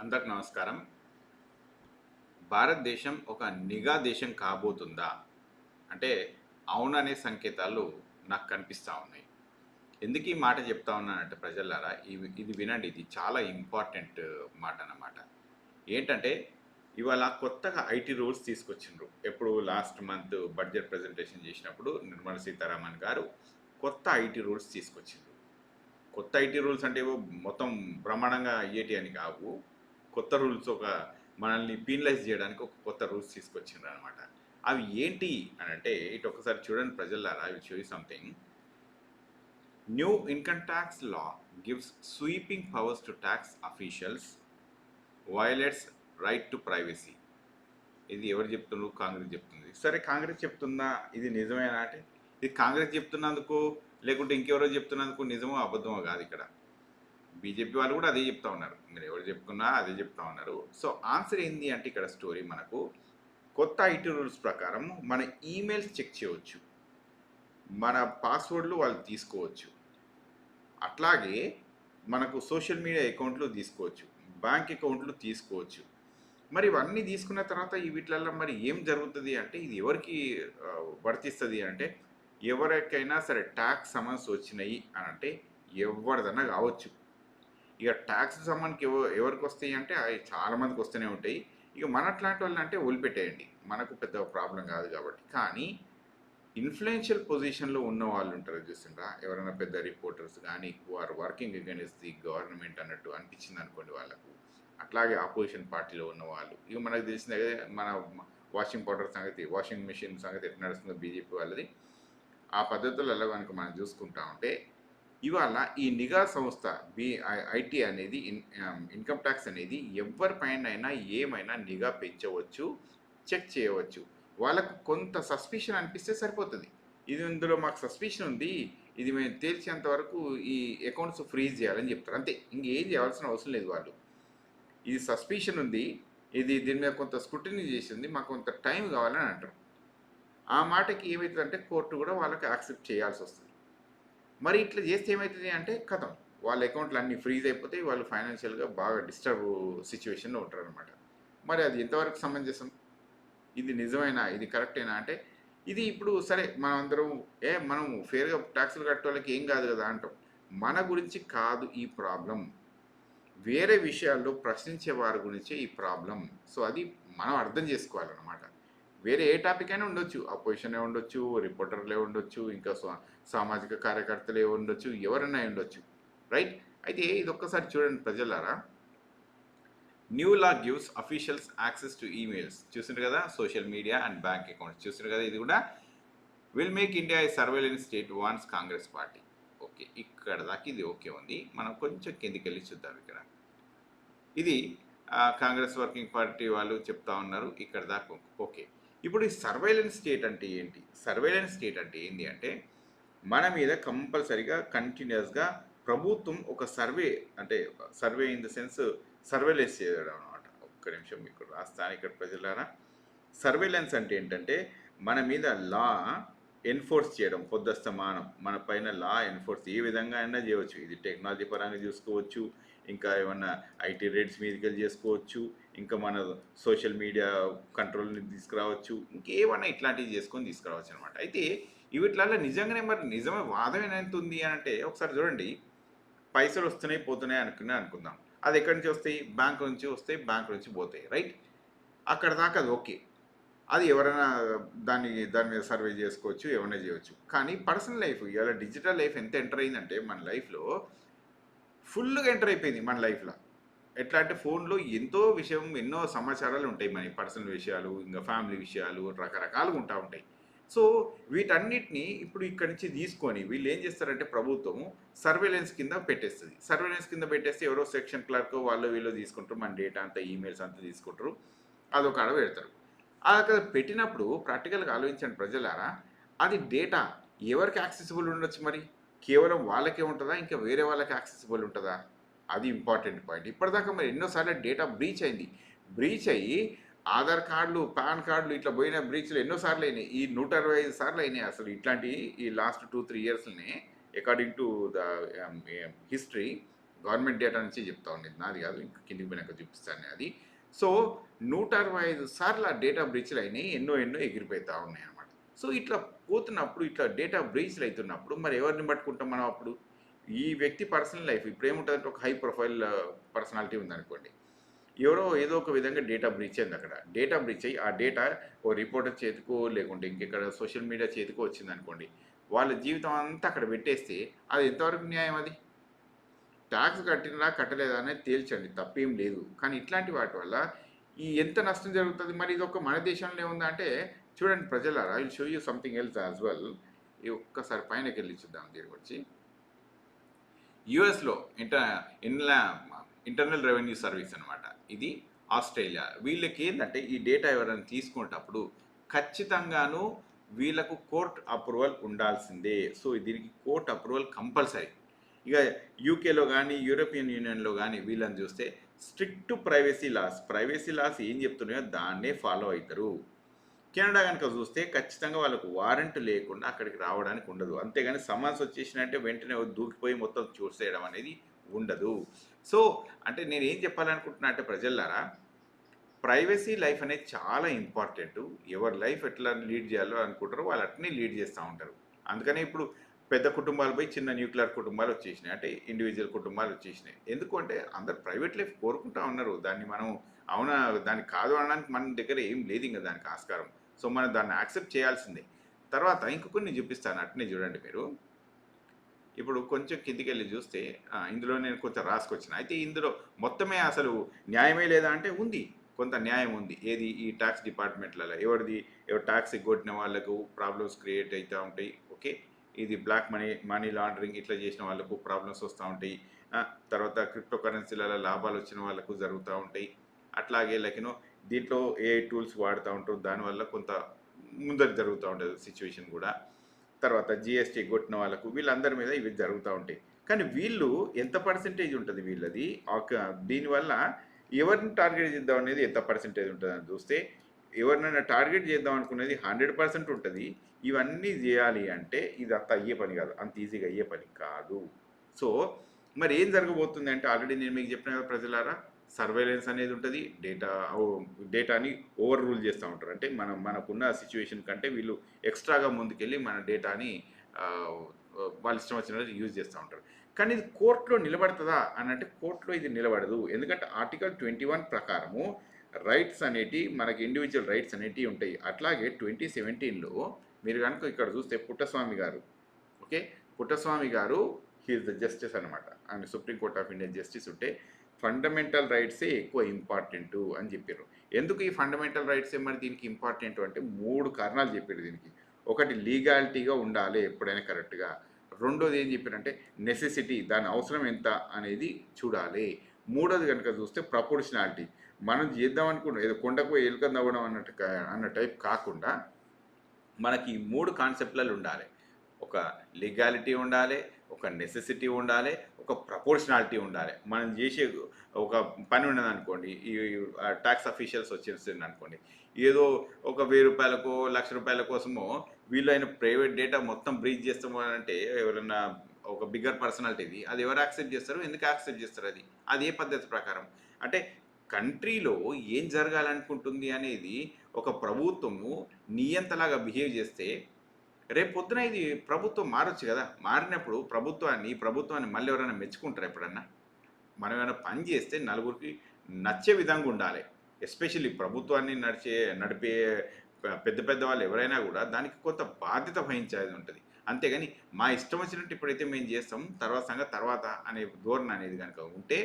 అందరికి నమస్కారం. భారతదేశం ఒక నిఘా దేశం కాబోతుందా? అంటే అవుననే సంకేతాలు నాకు కనిపిస్తా ఉన్నాయి. ఎందుకు ఈ మాట చెప్తా ఉన్నానంటే ప్రజలారా, ఇది వినండి. ఇది చాలా ఇంపార్టెంట్ మాట అన్నమాట. ఏంటంటే ఇవాళ కొత్తగా ఐటీ రూల్స్ తీసుకొచ్చిండ్రు. ఎప్పుడు లాస్ట్ మంత్ బడ్జెట్ ప్రెజెంటేషన్ చేసినప్పుడు నిర్మలా సీతారామన్ గారు కొత్త ఐటీ రూల్స్ తీసుకొచ్చిండ్రు. కొత్త ఐటీ రూల్స్ అంటే ఏవో మొత్తం బ్రహ్మాండంగా అయ్యేటి అని కావు. కొత్త రూల్స్ మనల్ని పీనలైజ్ చేయడానికి ఒక కొత్త రూల్స్ తీసుకొచ్చిండ్రు అనమాట. అవి ఏంటి అని అంటే ఇటు ఒకసారి చూడండి ప్రజలారా, I will show you something. New income tax law gives sweeping powers to tax officials, violates right to privacy. ఇది ఎవరు చెప్తున్నారు? కాంగ్రెస్ చెప్తుంది. సరే, కాంగ్రెస్ చెప్తుందా? ఇది నిజమేనా అంటే ఇది కాంగ్రెస్ చెప్తున్నందుకు లేకుంటే ఇంకెవరో చెప్తున్నందుకు నిజమో అబద్ధమో కాదు ఇక్కడ. బీజేపీ వాళ్ళు కూడా అదే చెప్తా ఉన్నారు. మీరు ఎవరు చెప్పుకున్నా అదే చెప్తా ఉన్నారు. సో ఆన్సర్ ఏంది అంటే ఇక్కడ స్టోరీ మనకు కొత్త ఐటీ రూల్స్ ప్రకారం మన ఈమెయిల్స్ చెక్ చేయవచ్చు, మన పాస్వర్డ్లు వాళ్ళు తీసుకోవచ్చు, అట్లాగే మనకు సోషల్ మీడియా అకౌంట్లు తీసుకోవచ్చు, బ్యాంక్ అకౌంట్లు తీసుకోవచ్చు. మరి ఇవన్నీ తీసుకున్న తర్వాత ఈ వీటిలలో మరి ఏం జరుగుతుంది అంటే ఇది ఎవరికి వర్తిస్తుంది అంటే ఎవరికైనా సరే ట్యాక్స్ సమన్స్ వచ్చినాయి అని అంటే ఎవరిదన్నా కావచ్చు. ఇక ట్యాక్స్ సంబంధించి ఎవరికి వస్తాయి అంటే అవి చాలా మందికి వస్తూనే ఉంటాయి. ఇక మన అట్లాంటి వాళ్ళని అంటే వదిలిపెట్టేయండి, మనకు పెద్ద ప్రాబ్లం కాదు కాబట్టి. కానీ ఇన్ఫ్లుయెన్షియల్ పొజిషన్లో ఉన్న వాళ్ళు ఉంటారు చూసిండ్రా, ఎవరైనా పెద్ద రిపోర్టర్స్ కానీ are working against the government అన్నట్టు అనిపించింది అనుకోండి వాళ్ళకు. అట్లాగే ఆపోజిషన్ పార్టీలో ఉన్న వాళ్ళు, ఇక మనకు తెలిసిందే కదా మన వాషింగ్ పౌడర్ సంగతి, వాషింగ్ మెషిన్ సంగతి ఎట్లా నడుస్తుందో బీజేపీ వాళ్ళది. ఆ పద్ధతులలో కనుక మనం చూసుకుంటా ఉంటే ఇవాళ ఈ నిఘా సంస్థ ఐటీ అనేది ఇన్కమ్ ట్యాక్స్ అనేది ఎవరిపైనైనా ఏమైనా నిఘా పెంచవచ్చు, చెక్ చేయవచ్చు. వాళ్ళకు కొంత సస్పిషన్ అనిపిస్తే సరిపోతుంది. ఇది ఇందులో మాకు సస్పిషన్ ఉంది, ఇది మేము తేల్చేంత వరకు ఈ అకౌంట్స్ ఫ్రీజ్ చేయాలని చెప్తారు అంతే. ఇంకేం చేయాల్సిన అవసరం లేదు వాళ్ళు. ఇది సస్పిషన్ ఉంది, ఇది దీని మీద కొంత స్క్రూటినీ చేసింది, మాకు కొంత టైం కావాలని అంటారు. ఆ మాటకి ఏమవుతుందంటే కోర్టు కూడా వాళ్ళకి యాక్సెప్ట్ చేయాల్సి వస్తుంది. మరి ఇట్లా చేస్తే ఏమవుతుంది అంటే కథం వాళ్ళ అకౌంట్లు అన్నీ ఫ్రీజ్ అయిపోతాయి, వాళ్ళు ఫైనాన్షియల్గా బాగా డిస్టర్బ్ సిచ్యువేషన్లో ఉంటారనమాట. మరి అది ఎంతవరకు సమంజసం? ఇది నిజమేనా, ఇది కరెక్టేనా అంటే ఇది ఇప్పుడు సరే మనం అందరం మనం ఫేర్గా ట్యాక్సులు కట్టే వాళ్ళకి ఏం కాదు కదా అంటాం. మన గురించి కాదు ఈ ప్రాబ్లం, వేరే విషయాల్లో ప్రశ్నించే వారి గురించే ఈ ప్రాబ్లం. సో అది మనం అర్థం చేసుకోవాలన్నమాట. వేరే ఏ టాపిక్ అయినా ఉండొచ్చు, అపోజిషనే ఉండొచ్చు, రిపోర్టర్లే ఉండొచ్చు, ఇంకా సామాజిక కార్యకర్తలే ఉండొచ్చు, ఎవరైనా ఉండొచ్చు, రైట్? అయితే ఇది ఒక్కసారి చూడండి ప్రజలారా. New law gives officials access to emails, చూసిండ్రు కదా, social media and bank accounts చూసిండ్రు కదా. ఇది కూడా will make India a surveillance state warns Congress party. Okay, ఇక్కడ దాకా ఇది ఓకే ఉంది. మనం కొంచెం కిందికి వెళ్ళి చూద్దాం. ఇక్కడ ఇది కాంగ్రెస్ వర్కింగ్ పార్టీ వాళ్ళు చెప్తా ఉన్నారు, ఇక్కడ దాకా ఓకే. ఇప్పుడు ఈ సర్వేలెన్స్ స్టేట్ అంటే ఏంటి? సర్వేలెన్స్ స్టేట్ అంటే ఏంటి అంటే మన మీద కంపల్సరిగా కంటిన్యూస్గా ప్రభుత్వం ఒక సర్వే, అంటే survey in the sense surveillance చేయడం అనమాట. ఒక్క నిమిషం మీకు రాస్తాను ఇక్కడ ప్రజలారా. సర్వేలెన్స్ అంటే ఏంటంటే మన మీద లా ఎన్ఫోర్స్ చేయడం, పొద్దుస్తమానం మన పైన లా ఎన్ఫోర్స్ ఏ విధంగా అయినా చేయవచ్చు. ఇది టెక్నాలజీ పరంగా చూసుకోవచ్చు, ఇంకా ఏమన్నా ఐటీ రేట్స్ మీదకి వెళ్ళి చేసుకోవచ్చు, ఇంకా మన సోషల్ మీడియా కంట్రోల్ని తీసుకురావచ్చు, ఇంకేమన్నా ఇట్లాంటివి చేసుకొని తీసుకురావచ్చు అనమాట. అయితే వీటిలలో నిజంగానే మరి నిజమే వాదం ఎంత ఉంది అని అంటే ఒకసారి చూడండి. పైసలు వస్తున్నాయి పోతున్నాయి అనుకుందాం. అది ఎక్కడి నుంచి వస్తాయి? బ్యాంక్ నుంచి వస్తాయి, బ్యాంక్ నుంచి పోతాయి, రైట్? అక్కడ దాకా అది ఓకే. అది ఎవరైనా దాని మీద సర్వే చేసుకోవచ్చు, ఏమైనా చేయవచ్చు. కానీ పర్సనల్ లైఫ్, ఇవాళ డిజిటల్ లైఫ్ ఎంత ఎంటర్ అయిందంటే మన లైఫ్లో ఫుల్గా ఎంటర్ అయిపోయింది మన లైఫ్లో. ఎట్లా అంటే ఫోన్లో ఎంతో విషయం, ఎన్నో సమాచారాలు ఉంటాయి, మన పర్సనల్ విషయాలు, ఇంకా ఫ్యామిలీ విషయాలు, రకరకాలుగా ఉంటా ఉంటాయి. సో వీటన్నిటిని ఇప్పుడు ఇక్కడి నుంచి తీసుకొని వీళ్ళు ఏం చేస్తారంటే ప్రభుత్వము సర్వేలెన్స్ కింద పెట్టేస్తుంది. సర్వేలెన్స్ కింద పెట్టేస్తే ఎవరో సెక్షన్ క్లర్క్ వాళ్ళు వీళ్ళు తీసుకుంటారు, మన డేటా అంతా, ఈమెయిల్స్ అంతా తీసుకుంటారు, అదొక ఆడ పెడతారు. అక్కడ పెట్టినప్పుడు ప్రాక్టికల్గా ఆలోచించండి ప్రజలారా, అది డేటా ఎవరికి యాక్సెసిబుల్ ఉండొచ్చు? మరి కేవలం వాళ్ళకే ఉంటుందా, ఇంకా వేరే వాళ్ళకి యాక్సెసిబుల్ ఉంటుందా? అది ఇంపార్టెంట్ పాయింట్. ఇప్పటిదాకా మరి ఎన్నోసార్లు డేటా బ్రీచ్ అయింది. బ్రీచ్ అయ్యి ఆధార్ కార్డులు, పాన్ కార్డులు ఇట్లా పోయిన బ్రీచ్లు ఎన్నోసార్లు అయినాయి. ఈ 165 సార్లు అయినాయి అసలు ఇట్లాంటివి ఈ లాస్ట్ 2-3 ఇయర్స్లోనే, according to the history. Government data నుంచి చెప్తా ఉండేది, నాది కాదు, ఇంకా కిందికి పోయినాక చూపిస్తాను అది. సో 165 సార్లు ఆ డేటా బ్రీచ్లు అయినాయి, ఎన్నో ఎన్నో ఎగిరిపోతా ఉన్నాయి అనమాట. సో ఇట్లా పోతున్నప్పుడు, ఇట్లా డేటా బ్రీచ్లు అవుతున్నప్పుడు మరి ఎవరిని పట్టుకుంటాం మనం అప్పుడు? ఈ వ్యక్తి పర్సనల్ లైఫ్ ఇప్పుడు ఏముంటుందంటే, ఒక హై ప్రొఫైల్ పర్సనాలిటీ ఉందనుకోండి, ఎవరో ఏదో ఒక విధంగా డేటా బ్రీచ్ అయింది, అక్కడ డేటా బ్రీచ్ అయ్యి ఆ డేటా ఓ రిపోర్టర్ చేతికో లేకుంటే ఇంకెక్కడ సోషల్ మీడియా చేతికో వచ్చిందనుకోండి, వాళ్ళ జీవితం అంతా అక్కడ పెట్టేస్తే అది ఎంతవరకు న్యాయం? అది ట్యాక్స్ కట్టినరా కట్టలేదా అనేది తేల్చండి, తప్పేం లేదు. కానీ ఇట్లాంటి వాటి వల్ల ఈ ఎంత నష్టం జరుగుతుంది? మరి ఇది ఒక మన దేశంలో ఏముందా అంటే, చూడండి ప్రజలారా, I will show you something else as well. ఈ ఒక్కసారి పైనకి వెళ్ళి చూద్దాం దీనికి వచ్చి. యుఎస్లో ఇన్లా ఇంటర్నల్ రెవెన్యూ సర్వీస్ అనమాట ఇది, ఆస్ట్రేలియా. వీళ్ళకి ఏంటంటే ఈ డేటా ఎవరైనా తీసుకునేటప్పుడు ఖచ్చితంగాను వీళ్ళకు కోర్ట్ అప్రూవల్ ఉండాల్సిందే. సో దీనికి కోర్ట్ అప్రూవల్ కంపల్సరీ. ఇక యూకేలో కానీ యూరోపియన్ యూనియన్లో కానీ వీళ్ళని చూస్తే స్ట్రిక్ట్ ప్రైవసీ లాస్ ఏం చెప్తున్నాయో దాన్నే ఫాలో అవుతారు. కెనడా కనుక చూస్తే ఖచ్చితంగా వాళ్ళకు వారెంట్ లేకుండా అక్కడికి రావడానికి ఉండదు. అంతేగాని సమన్స్ వచ్చేసినంటే వెంటనే దూకిపోయి మొత్తం చూసేయడం అనేది ఉండదు. సో అంటే నేను ఏం చెప్పాలనుకుంటున్నా అంటే ప్రజలారా, ప్రైవసీ లైఫ్ అనేది చాలా ఇంపార్టెంట్. ఎవరి లైఫ్ ఎట్లా లీడ్ చేయాలో అనుకుంటారో వాళ్ళు అట్నే లీడ్ చేస్తూ ఉంటారు. అందుకనే ఇప్పుడు పెద్ద కుటుంబాలు పోయి చిన్న న్యూక్లియర్ కుటుంబాలు వచ్చేసినాయి, అంటే ఇండివిజువల్ కుటుంబాలు వచ్చేసినాయి. ఎందుకు అంటే అందరు ప్రైవేట్ లైఫ్ కోరుకుంటా ఉన్నారు. దాన్ని మనం అవునా దాన్ని కాదు అనడానికి మన దగ్గర ఏం లేదు ఇంకా దానికి ఆస్కారం. సో మనం దాన్ని యాక్సెప్ట్ చేయాల్సిందే. తర్వాత ఇంకొన్ని చూపిస్తాను, అట్నే చూడండి మీరు. ఇప్పుడు కొంచెం కిందికి వెళ్ళి చూస్తే ఇందులో నేను కొంచెం రాసుకొచ్చిన, అయితే ఇందులో మొత్తమే అసలు న్యాయమే లేదా అంటే ఉంది, కొంత న్యాయం ఉంది. ఏది? ఈ ట్యాక్స్ డిపార్ట్మెంట్లలో ఎవరు ట్యాక్స్ ఎగ్గొట్టిన వాళ్ళకు ప్రాబ్లమ్స్ క్రియేట్ అవుతూ ఉంటాయి. ఓకే, ఇది బ్లాక్ మనీ లాండరింగ్ ఇట్లా చేసిన వాళ్ళకు ప్రాబ్లమ్స్ వస్తూ ఉంటాయి. తర్వాత క్రిప్టో కరెన్సీలలో లాభాలు వచ్చిన వాళ్ళకు జరుగుతూ ఉంటాయి. అట్లాగే లైక్నో దీంట్లో ఏఐ టూల్స్ వాడుతూ ఉంటారు, దానివల్ల కొంత ముందరికి జరుగుతూ ఉంటుంది సిచ్యువేషన్ కూడా. తర్వాత జిఎస్టీ కొట్టిన వాళ్ళకు వీళ్ళందరి మీద ఇవి జరుగుతూ ఉంటాయి. కానీ వీళ్ళు ఎంత పర్సెంటేజ్ ఉంటుంది వీళ్ళది దీనివల్ల ఎవరిని టార్గెట్ చేద్దాం అనేది ఎంత పర్సెంటేజ్ ఉంటుందని చూస్తే, ఎవరినైనా టార్గెట్ చేద్దాం అనుకునేది 100% ఉంటుంది. ఇవన్నీ చేయాలి అంటే ఇది అంత అయ్యే పని కాదు, అంత ఈజీగా అయ్యే పని కాదు. సో మరి ఏం జరగబోతుంది అంటే, ఆల్రెడీ నేను మీకు చెప్పిన కదా ప్రజలారా, సర్వేలెన్స్ అనేది ఉంటుంది. డేటాని ఓవర్ రూల్ చేస్తూ ఉంటారు. అంటే మనకున్న సిచ్యువేషన్ కంటే వీళ్ళు ఎక్స్ట్రాగా ముందుకెళ్ళి మన డేటాని వాళ్ళు ఇష్టం వచ్చినట్టు యూజ్ చేస్తూ ఉంటారు. కానీ ఇది కోర్టులో నిలబడుతుందా అని అంటే, కోర్టులో ఇది నిలబడదు. ఎందుకంటే ఆర్టికల్ 21 ప్రకారము రైట్స్ అనేటి మనకి ఇండివిజువల్ రైట్స్ అనేటివి ఉంటాయి. అట్లాగే 2017లో మీరు కనుక ఇక్కడ చూస్తే పుట్టస్వామి గారు, ఓకే, పుట్టస్వామి గారు హీఈస్ ద జస్టిస్ అనమాట, ఆయన సుప్రీంకోర్ట్ ఆఫ్ ఇండియన్ జస్టిస్ ఉంటే ఫండమెంటల్ రైట్సే ఎక్కువ ఇంపార్టెంటు అని చెప్పారు. ఎందుకు ఈ ఫండమెంటల్ రైట్సే మరి దీనికి ఇంపార్టెంట్ అంటే 3 కారణాలు చెప్పారు దీనికి. ఒకటి, లీగాలిటీగా ఉండాలి ఎప్పుడైనా కరెక్ట్గా. రెండోది ఏం చెప్పారంటే నెసెసిటీ, దాని అవసరం ఎంత అనేది చూడాలి. మూడోది కనుక చూస్తే ప్రపోర్షనాలిటీ, మనం చేద్దాం అనుకుంటాం ఏదో కొండకు ఎలుకని తవ్వడం అన్న టైప్ కాకుండా మనకి ఈ 3 కాన్సెప్ట్లలో ఉండాలి. ఒక లీగాలిటీ ఉండాలి, ఒక నెసెసిటీ ఉండాలి, ఒక ప్రపోర్షనాలిటీ ఉండాలి. మనం చేసే ఒక పని ఉన్నదనుకోండి, ఈ ట్యాక్స్ అఫీషియల్స్ వచ్చేసింది అనుకోండి, ఏదో ఒక 1000 రూపాయలకో ₹1,00,000 కోసమో వీళ్ళైన ప్రైవేట్ డేటా మొత్తం బ్రీచ్ చేస్తాము అంటే, ఎవరైనా ఒక బిగ్గర్ పర్సనాలిటీది అది ఎవరు యాక్సెప్ట్ చేస్తారు? ఎందుకు యాక్సెప్ట్ చేస్తారు? అది ఏ పద్ధతి ప్రకారం? అంటే కంట్రీలో ఏం జరగాలనుకుంటుంది అనేది ఒక ప్రభుత్వము నియంతలాగా బిహేవ్ చేస్తే, రేపు పొద్దున ఇది ప్రభుత్వం మారొచ్చు కదా. మారినప్పుడు ప్రభుత్వాన్ని మళ్ళీ ఎవరైనా మెచ్చుకుంటారు ఎప్పుడన్నా? మనం ఏమైనా పని చేస్తే నలుగురికి నచ్చే విధంగా ఉండాలి. ఎస్పెషల్లీ ప్రభుత్వాన్ని నడిపే పెద్ద పెద్ద వాళ్ళు ఎవరైనా కూడా దానికి కొంత బాధ్యత వహించేది ఉంటుంది. అంతేగాని మా ఇష్టం వచ్చినట్టు ఇప్పుడైతే మేము చేస్తాం, తర్వాత సంగతి తర్వాత అనే ధోరణి అనేది కనుక ఉంటే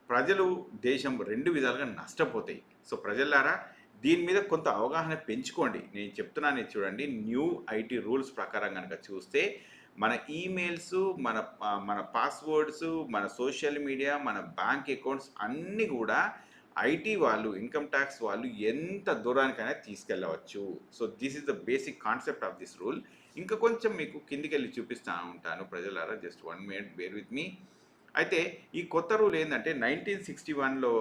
ప్రజలు, దేశం 2 విధాలుగా నష్టపోతాయి. సో ప్రజలారా, దీని మీద కొంత అవగాహన పెంచుకోండి. నేను చెప్తున్నాను ఇది చూడండి. న్యూ ఐటీ రూల్స్ ప్రకారం కనుక చూస్తే మన ఈమెయిల్స్, మన పాస్వర్డ్స్, మన సోషల్ మీడియా, మన బ్యాంక్ అకౌంట్స్ అన్నీ కూడా ఐటీ వాళ్ళు, ఇన్కమ్ ట్యాక్స్ వాళ్ళు ఎంత దూరానికైనా తీసుకెళ్ళవచ్చు. So this is the basic concept of this rule. ఇంకా కొంచెం మీకు కిందికి వెళ్ళి చూపిస్తూ ఉంటాను ప్రజలారా, just 1 minute bear with me. అయితే ఈ కొత్త రూల్ ఏంటంటే 1961లో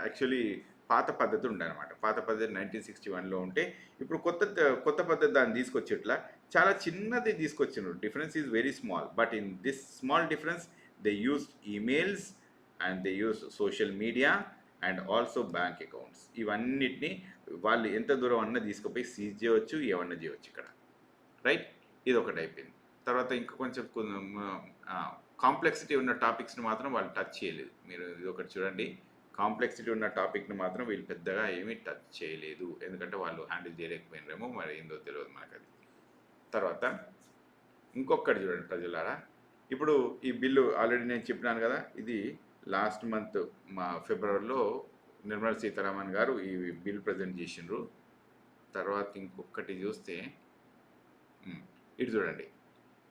యాక్చువల్లీ పాత పద్ధతి ఉండనమాట. పాత పద్ధతి 1961లో ఉంటే, ఇప్పుడు కొత్త పద్ధతి దాన్ని తీసుకొచ్చేట్లా చాలా చిన్నది తీసుకొచ్చినారు. Difference is very small, but in this small difference they use emails and they use social media and also bank accounts. ఇవన్నిటిని వాళ్ళు ఎంత దూరం అన్నా తీసుకుపోయి సీజ్ చేయవచ్చు, ఏమన్నా చేయవచ్చు ఇక్కడ. రైట్, ఇది ఒకటి అయిపోయింది. తర్వాత ఇంకా కొంచెం కాంప్లెక్సిటీ ఉన్న టాపిక్స్ని మాత్రం వాళ్ళు టచ్ చేయలేదు. మీరు ఇది ఒకటి చూడండి, కాంప్లెక్సిటీ ఉన్న టాపిక్ని మాత్రం వీళ్ళు పెద్దగా ఏమీ టచ్ చేయలేదు, ఎందుకంటే వాళ్ళు హ్యాండిల్ చేయలేకపోయినారేమో, మరి ఏందో తెలియదు మనకు అది. తర్వాత ఇంకొకటి చూడండి ప్రజలారా, ఇప్పుడు ఈ బిల్లు ఆల్రెడీ నేను చెప్పినాను కదా, ఇది లాస్ట్ మంత్ మా ఫిబ్రవరిలో నిర్మలా సీతారామన్ గారు ఈ బిల్ ప్రజెంట్ చేసిండ్రు. తర్వాత ఇంకొకటి చూస్తే ఇటు చూడండి,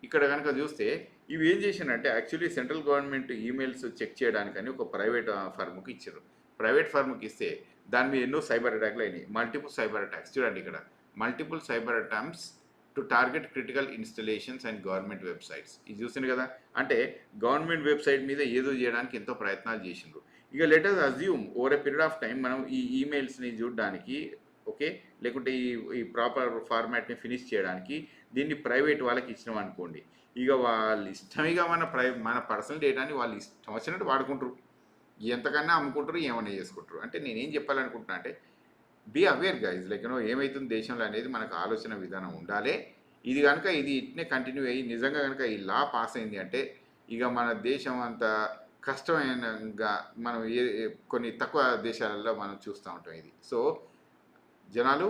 ఇక్కడ కనుక చూస్తే ఇవి ఏం చేశానంటే actually central government emails check చేయడానికని ఒక ప్రైవేట్ ఫర్మ్కి ఇచ్చారు. ప్రైవేట్ ఫర్మ్కి ఇస్తే దాని మీద ఎన్నో సైబర్ అటాక్లు అయినాయి, మల్టిపుల్ సైబర్ అటాక్స్. చూడండి ఇక్కడ, multiple cyber attacks to target critical installations and government websites. ఇది చూసింది కదా, అంటే గవర్నమెంట్ వెబ్సైట్ మీద ఏదో చేయడానికి ఎంతో ప్రయత్నాలు చేసిండ్రు. ఇక let us assume over a period of time మనం ఈ ఈమెయిల్స్ని చూడడానికి, ఓకే, లేకుంటే ఈ ప్రాపర్ ఫార్మాట్ని ఫినిష్ చేయడానికి దీన్ని ప్రైవేట్ వాళ్ళకి ఇచ్చినాం అనుకోండి, ఇక వాళ్ళు ఇష్టంగా మన పర్సనల్ డేటాని వాళ్ళు ఇష్టం వచ్చినట్టు వాడుకుంటారు, ఎంతకన్నా అమ్ముకుంటారు, ఏమన్నా చేసుకుంటారు. అంటే నేనేం చెప్పాలనుకుంటున్నా అంటే, బీ అవేర్ గైజ్, లైక్ ఏమవుతుంది దేశంలో అనేది మనకు ఆలోచన విధానం ఉండాలి. ఇది కనుక ఇది ఇట్నే కంటిన్యూ అయ్యి నిజంగా కనుక ఈ లా పాస్ అయింది అంటే, ఇక మన దేశం అంత కష్టమైనగా మనం కొన్ని తక్కువ దేశాలలో మనం చూస్తూ ఉంటాం ఇది. సో జనాలు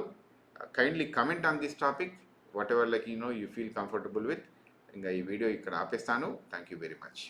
kindly comment on this topic whatever like you feel comfortable with. ఇంకా ఈ వీడియో ఇక్కడ ఆపేస్తాను. Thank you very much.